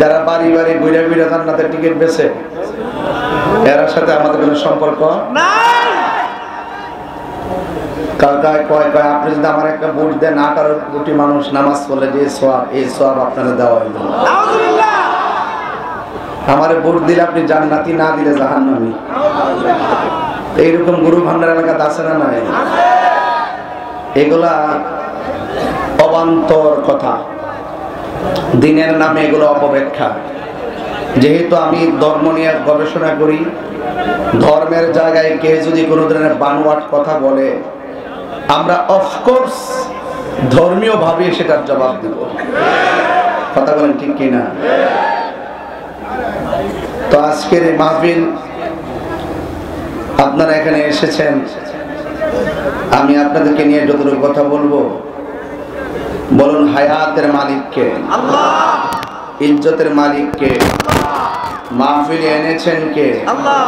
যারা বাড়ি বাড়ি ঘুরে ঘুরে জান্নাতের টিকিট বেচে, এর সাথে আমাদের কোনো সম্পর্ক নাই। আপনি যদি আমার একটা ভোট দেন, 18 কোটি মানুষ নামাজ পড়লে যে সওয়াব, এই সওয়াব আপনারা দেওয়া হইল। আমারে ভোট দিলে আপনি জান্নাতি, না দিলে জাহান্নামী। এইরকম গুরু ভান্ডার এলাকাতে আছে না নাই? এগুলা অবান্তর কথা, দিনের নামে এগুলো অপব্যাখ্যা। যেহেতু আমি ধর্ম নিয়ে গবেষণা করি, ধর্মের জায়গায় কে যদি কোনো ধরনের বানোয়াট কথা বলে, আমরা অফকোর্স ধর্মীয় ভাবে সেটার জবাব দেব। কথা বলেন ঠিক কিনা? তো আজকের এই মাহফিল, আপনারা এখানে এসেছেন, আমি আপনাদেরকে নিয়ে যতটুকু কথা বলবো, বলুন হায়াতের মালিক কে? আল্লাহ। ইজ্জতের মালিক কে? আল্লাহ। মাহফিলে এনেছেন কে? আল্লাহ।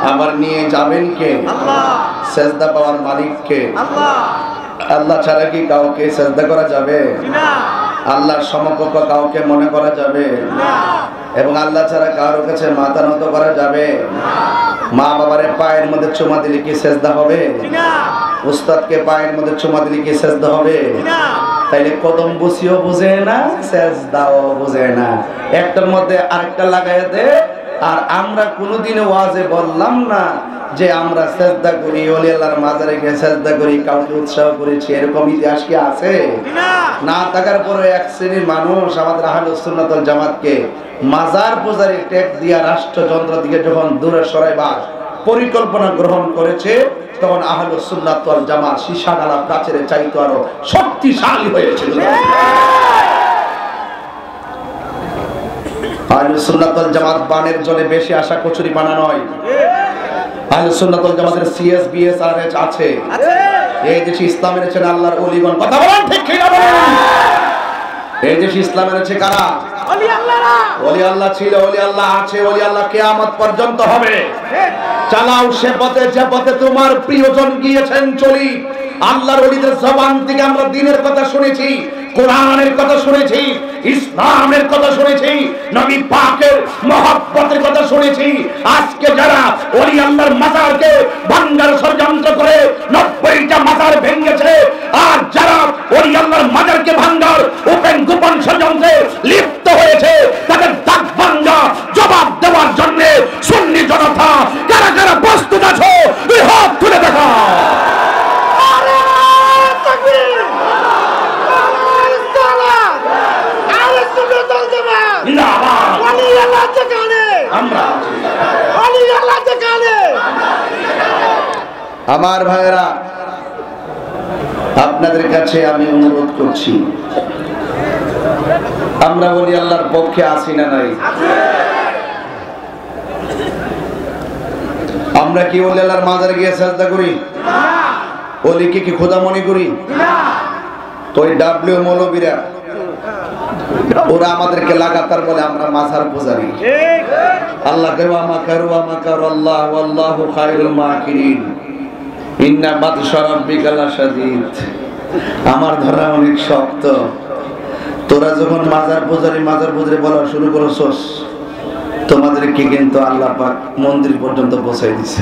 আবার নিয়ে যাবেন কে? আল্লাহ। সেজদা পাওয়ার মালিক কে? আল্লাহ। আল্লাহ ছাড়া কি কাউকে সেজদা করা যাবে? না। আল্লাহর সমকক্ষ কাউকে মনে করা যাবে? না। এবং আল্লাহ ছাড়া কারোর কাছে মাথা নত করা যাবে? না। মা বাবার পায়ের মধ্যে চুমা দিলে কি সেজদা হবে? না। উস্তাদকে পায়ের মধ্যে চুমা দিলে কি সেজদা হবে? না। তাইলে কদম বসিও বুঝে না, সেজদাও বুঝে না, একটার মধ্যে আরেকটা লাগাই দে। আর আমরা কোনোদিনও ওয়াজে বললাম না যে আমরা সেজদা করি, ওলি আল্লাহর মাজারে গিয়ে সেজদা করি, কাউকে উৎসাহ করেছি, এরকম ইতিহাস কি আছে? না থাকার পরে এক শ্রেণীর মানুষ আমাদের আহলুস সুন্নাত ওয়াল জামাতকে মাজার পূজারী ট্যাগ দিয়া রাষ্ট্রযন্ত্র দিকে যখন দূরে সরাইবার পরিকল্পনা গ্রহণ করেছে, তখন আহলুস সুন্নাত ওয়াল জামাত সীসাডালা প্রাচীরের চাইতে আরো শক্তিশালী হয়েছিল। আহলুস সুন্নাত ওয়াল জামাত বানের জলে বেশি আসা কচুরি পানা নয়। আহলুস সুন্নাত ওয়াল জামাতের CSBSRH আছে। এই দেশে ইসলাম এনেছেন আল্লাহর ওলিগণ। কথা বলেন ঠিক কি না বলেন? এই দেশে ইসলাম এনেছে কারা? ওলি আল্লাহরা। ওলি আল্লাহ ছিল, ওলি আল্লাহ আছে, ওলি আল্লাহ কিয়ামত পর্যন্ত হবে। চালাও সে পথে যে পথে তোমার প্রিয়জন গিয়েছেন চলি। আল্লাহর ওলিদের জবান থেকে আমরা দ্বীনের কথা শুনেছি, কোরআনের কথা শুনেছি, ইসলামের কথা শুনেছি, নবী পাকের মহব্বতের কথা শুনেছি। আজকে যারা ওলি আল্লাহর মাজারকে ভাঙার ষড়যন্ত্র করে 90টা মাজার ভেঙেছে, আর যারা ওলি আল্লাহর মাজারকে ভাঙার ওপেন গোপন ষড়যন্ত্রে লিপ্ত হয়েছে, তাদের দাগ ভাঙা জবাব দেওয়ার জন্য সুন্নি জনতা কারা কারা প্রস্তুত আছো? দুই হাত তুলে দেখা। আমার ভাইয়েরা, আপনাদের কাছে আমি অনুরোধ করছি, আমরা ওলি আল্লাহর পক্ষে আছি না নাই? আমরা কি ওলি আল্লাহর মাজারে গিয়ে সাজদা করি? ওলিকে কি খোদা মনে করি? তো ওই ডাব্লিউ মৌলবীরা ওরা আমাদেরকে লাগাতার বলে আমরা মাজার পূজারি। আল্লাহ ওয়া মাকারু ওয়া মাকারাল্লাহ ওয়াল্লাহু খায়রুল মাকিরিন ইন্না বাতশা রাব্বিকা লাশাদীদ। আমার ধরা অনেক শক্ত। তোরা যখন মাজার পূজারি বলা শুরু করছস, তোমাদেরকে কিন্তু আল্লাহ পাক মন্দির পর্যন্ত পৌঁছাই দিছে।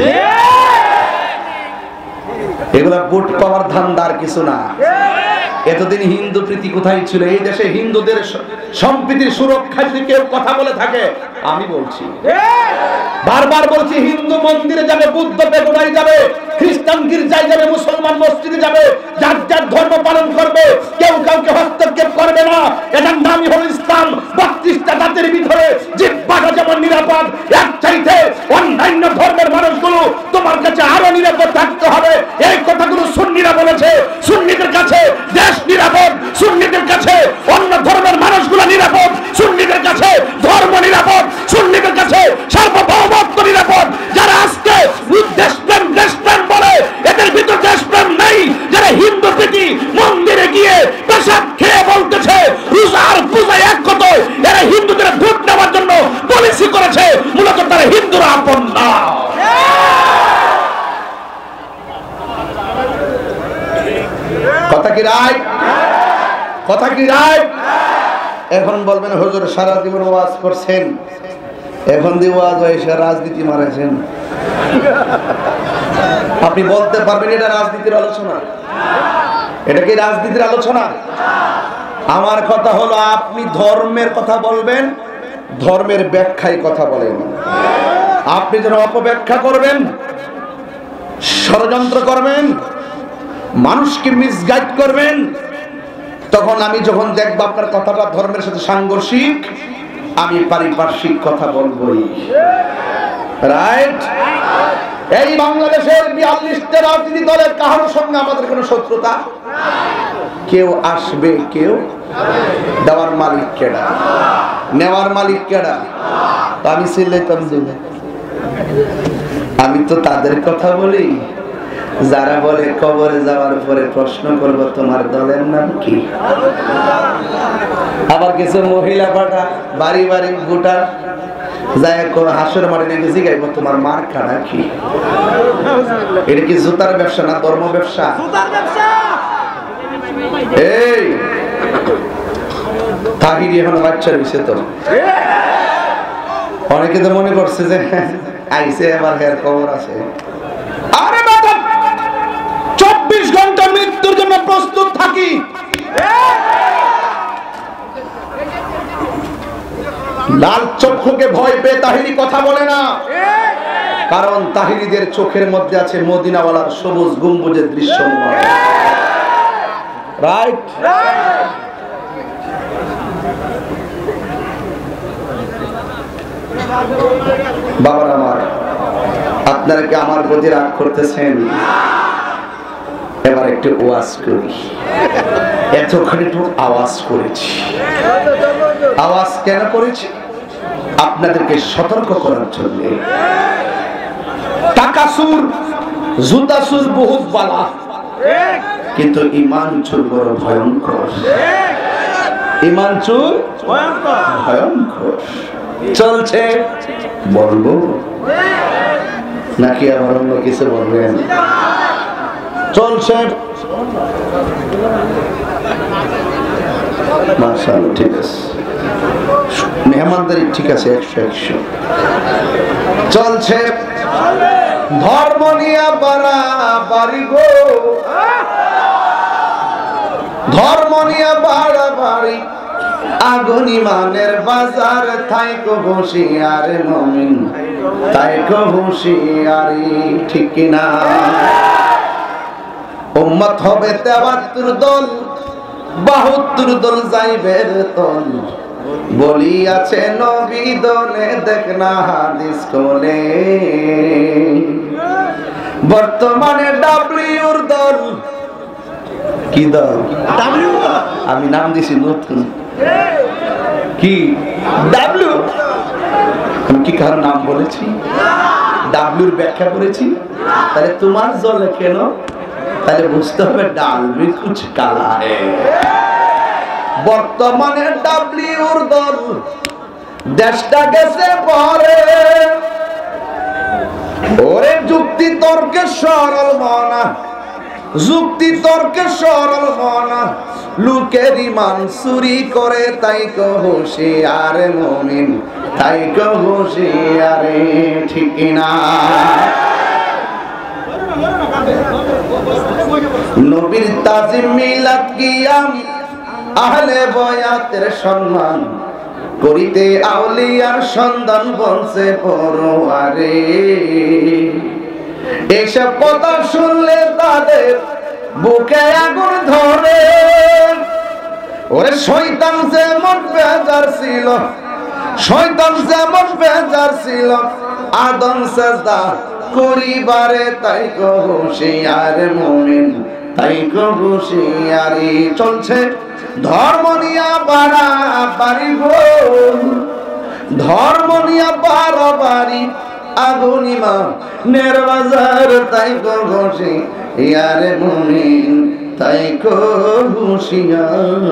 এগুলা ভোট পাওয়ার ধান্দার কিছু না। এতদিন হিন্দু প্রীতি কোথায় ছিল? এই দেশে হিন্দুদের সম্প্রীতির সুরক্ষা যদি কেউ কথা বলে থাকে, আমি বলছি, বারবার বলছি, হিন্দু মন্দিরে যাবে, বুদ্ধ বেগুনায় যাবে, খ্রিস্টান গির্জায় যাবে, মুসলমান মসজিদে যাবে, যার যার ধর্ম পালন করবে, কেউ কাউকে হস্তক্ষেপ করবে না। এটার নামই হলো ইসলাম। 32টা জাতির ভিতরে জিহ্বাটা যেমন নিরাপদ, এক চাইতে অন্যান্য ধর্মের মানুষগুলো তোমার কাছে আরো নিরাপদ থাকতে হবে। এই কথাগুলো সুন্নিরা বলেছে। সুন্নিদের কাছে দেশ নিরাপদ, সুন্নিদের কাছে অন্য ধর্মের মানুষগুলো নিরাপদ, সুন্নিদের কাছে ধর্ম নিরাপদ, সুন্নিদের কাছে সার্বভৌমত্ব নিরাপদ। যারা আজকে দেশপ্রেম বলে, এদের ভিতর দেশপ্রেম নেই। যারা হিন্দু প্রীতি মন্দিরে গিয়ে পেশাব খেয়ে বলতেছে রোজার পূজা এক কত, এরা হিন্দুদের ভোট নেওয়ার জন্য পলিসি করেছে, মূলত তারা হিন্দুরা আপন না। কথা কি রায়? কথা কি রায়? এখন বলবেন হুজুর সারা জীবন ওয়াজ করছেন, এখন দিয়ে ওয়াজ হয়েছে রাজনীতি মারাছেন। আপনি বলতে পারবেন এটা রাজনীতির আলোচনা? এটা কি রাজনীতির আলোচনা? আমার কথা হলো আপনি ধর্মের কথা বলবেন, ধর্মের ব্যাখ্যায় কথা বলেন। আপনি যেন অপব্যাখ্যা করবেন, ষড়যন্ত্র করবেন, মানুষকে মিসগাইড করবেন, তখন আমি যখন দেখব আপনার কথাটা ধর্মের সাথে সাংঘর্ষিক, আমি পারিপার্শ্বিক কথা বলবই। রাইট? এই বাংলাদেশের 42টা রাজনীতি দলের কারোর সঙ্গে আমাদের কোনো শত্রুতা, কেউ আসবে, কেউ দেওয়ার মালিক কেডা, নেওয়ার মালিক কেডা? তো আমি সিলেতাম দিলে আমি তো তাদের কথা বলি যারা বলে কবরে যাওয়ার পরে প্রশ্ন করব তোমার দলের নাম কি। আবার কিছু মহিলা পাঠা বাড়ি বাড়ি গোটা যায় হাসর মাঠে নাকি জিগাইব তোমার মার কাটা কি। এটা কি জুতার ব্যবসা না ধর্ম ব্যবসা? এই তাহিরি এখন বাচ্চা রয়েছে তো, অনেকে তো মনে করছে যে আইসে এবার হের খবর আছে। আরে বাবা 24 ঘন্টা মৃত্যুর জন্য প্রস্তুত থাকি। লাল চক্ষুকে ভয় পেয়ে তাহিরি কথা বলে না, কারণ তাহিরিদের চোখের মধ্যে আছে মদিনাওয়ালার সবুজ গম্বুজের দৃশ্য। রাইট? বাবার আমার, আপনারা কি আমার প্রতি রাগ করতেছেন? এবার একটু ওয়াজ করি। এতক্ষণ একটু আওয়াজ করেছি। আওয়াজ কেন করেছি? আপনাদেরকে সতর্ক করার জন্য। টাকা চুর, জুতা চুর বহুত বালা, কিন্তু ঈমান চুর বড় ভয়ঙ্কর। ঈমান চুর ভয়ঙ্কর। চলছে বলবো নাকি আবার অন্য কিছু বলবেন? চলছে মাশাআল্লাহ, ঠিক আছে, মেহমানদারি ঠিক আছে, 100 চলছে। ধর্ম নিয়ে বাড়াবাড়ি গো, ধর্ম নিয়ে বাড়াবাড়ি, আগুন ইমানের বাজার, থাইকো হুঁশিয়ারে মুমিন, থাইকো হুঁশিয়ারি, ঠিক কিনা? উম্মত হবে 73 দল, 72 দল যাইবে তল, বলিয়াছে নবী দলে, দেখ না হাদিস কোলে। বর্তমানে ডাব্লিউর দল, কি দল? ডাব্লিউ। আমি নাম দিছি নতুন, কি ডাব্লিউ। আমি কি কারো নাম বলেছি? ডাব্লিউর ব্যাখ্যা করেছি? তাহলে তোমার জলে কেন? তাহলে বুঝতে হবে ডাল মে কুছ কালা है। বর্তমানে ডাব্লিউর দল, দেশটা গেছে পরে, ওরে যুক্তি তর্কে সরল মনা, যুক্তি তর্কে সরল মনা, লোকের ঈমান চুরি করে, তাই কো হুঁশিয়ার মুমিন, তাই কো হুঁশিয়ারে, ঠিক না? নবীর তাজিম, মিলাদ, কিয়াম, আহলে বয়াতের সম্মান করিতে আউলিয়ার সন্ধান বলছে পরোয়ারে। এসব কথা শুনলে তাদের বুকে আগুন ধরে। ওরে শয়তান যেমন বেজার ছিল, শয়তান যেমন বেজার ছিল আদম সাজদা করিবারে, তাই কো হুঁশিয়ার মুমিন, তাই কো হুঁশিয়ারি। চলছে ধর্ম নিয়া বাড়াবাড়ি গো, ধর্ম নিয়া বাড়াবাড়ি, আগুন ঈমানের বাজার, তাই কো হুঁশিয়ার মুমিন, তাই কো হুঁশিয়ার।